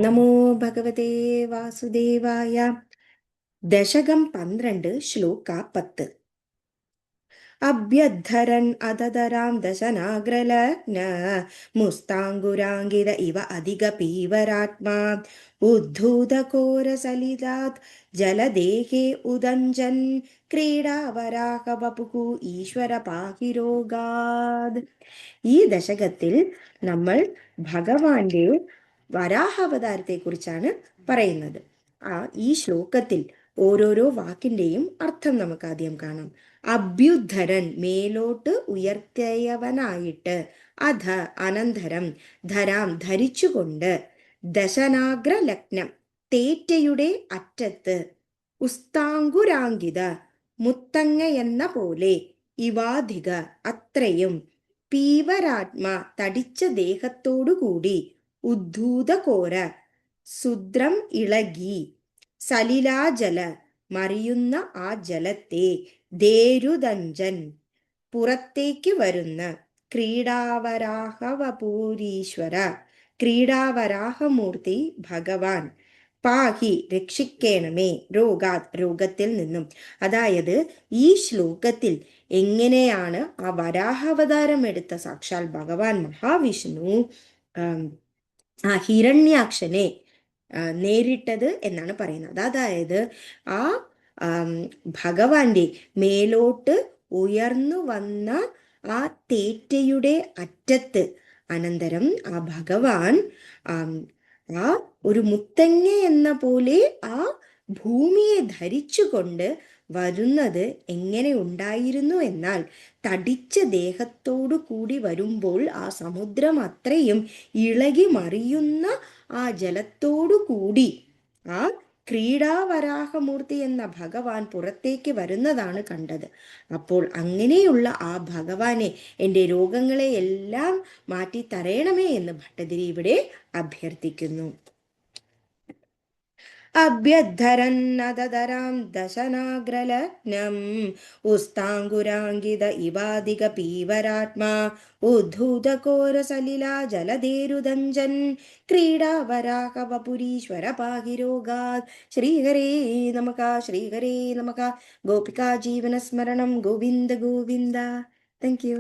നമോ ഭഗവതേ വാസുദേവായ. ദശകം 12, ശ്ലോക 10. അഭ്യദ്ധരൻ അതതരാം ദശനാഗ്രലഗ്ന മുസ്താങ്കുരാങ്കിത ഇവ അധിക പീവരാത്മാ ഉദ്ധൂതഘോരസലിലാത് ജലദേഹേ ഉദഞ്ചൻ ക്രീഡാവരാഹവപുഃ ഈശ്വര പാഹി രോഗാത്. ഈ ദശകത്തിൽ നമ്മൾ ഭഗവാന്റെ വരാഹാവതാരത്തെ കുറിച്ചാണ് പറയുന്നത്. ഈ ശ്ലോകത്തിൽ ഓരോരോ വാക്കിന്റെയും അർത്ഥം നമുക്ക് ആദ്യം കാണാം. അഭ്യുദ്ധരൻ, മേലോട്ട് ഉയർത്തിയവനായിട്ട്, അധ അനന്തരം, ധരാം ധരിച്ചുകൊണ്ട്, ദശനാഗ്ര ലഗ്നം തേറ്റയുടെ അറ്റത്ത്, ഉസ്താങ്കുരാങ്കിത മുത്തങ്ങ എന്ന പോലെ, ഇവാധിക അത്രയും, പീവരാത്മ തടിച്ച ദേഹത്തോടുകൂടി, ഉദ്ധൂതകോര സുദ്രം ഇളകി, സലിലാജല മറിയുന്ന ആ ജലത്തെ, ദേരുദഞ്ചൻ പുറത്തേക്ക് വരുന്ന, ക്രീഡാവരാഹവപൂരീശ്വര ക്രീഡാവരാഹമൂർത്തി ഭഗവാൻ, പാഹി രക്ഷിക്കേണമേ, രോഗാത് രോഗത്തിൽ നിന്നും. അതായത് ഈ ശ്ലോകത്തിൽ എങ്ങനെയാണ് ആ വരാഹാവതാരം എടുത്ത സാക്ഷാൽ ഭഗവാൻ മഹാവിഷ്ണു ആ ഹിരണ്യാക്ഷനെ നേരിട്ടത് എന്നാണ് പറയുന്നത്. അതായത് ആ ഭഗവാന്റെ മേലോട്ട് ഉയർന്നു വന്ന ആ തേറ്റയുടെ അറ്റത്ത്, അനന്തരം ആ ഭഗവാൻ ആ ഒരു മുത്തങ്ങ എന്ന പോലെ ആ ഭൂമിയെ ധരിച്ചുകൊണ്ട് വരുന്നത് എങ്ങനെ ഉണ്ടായിരുന്നു എന്നാൽ, തടിച്ച ദേഹത്തോടു കൂടി വരുമ്പോൾ ആ സമുദ്രം അത്രയും ഇളകി മറിയുന്ന ആ ജലത്തോടു കൂടി ആ ക്രീഡാവരാഹമൂർത്തി എന്ന ഭഗവാൻ പുറത്തേക്ക് വരുന്നതാണ് കണ്ടത്. അപ്പോൾ അങ്ങനെയുള്ള ആ ഭഗവാനെ എൻ്റെ രോഗങ്ങളെ എല്ലാം മാറ്റി തരയണമേ എന്ന് ഭട്ടതിരി ഇവിടെ അഭ്യർത്ഥിക്കുന്നു. അഭ്യദ്ധരന്നതരാം ദശനാഗ്രലഗ്നം ഉസ്താങ്കുരാങ്കിത ഇവാധിക പീവരാത്മാ ഉദ്ധൂതഘോരസലിലാ ജലധേരുദഞ്ചൻ ക്രീഡാവരാഹവപുരീശ്വര പാഹി രോഗാത്. ശ്രീഹരേ നമഃ, ശ്രീഹരേ നമഃ. ഗോപികാ ജീവനസ്മരണം ഗോവിന്ദ ഗോവിന്ദ. Thank U.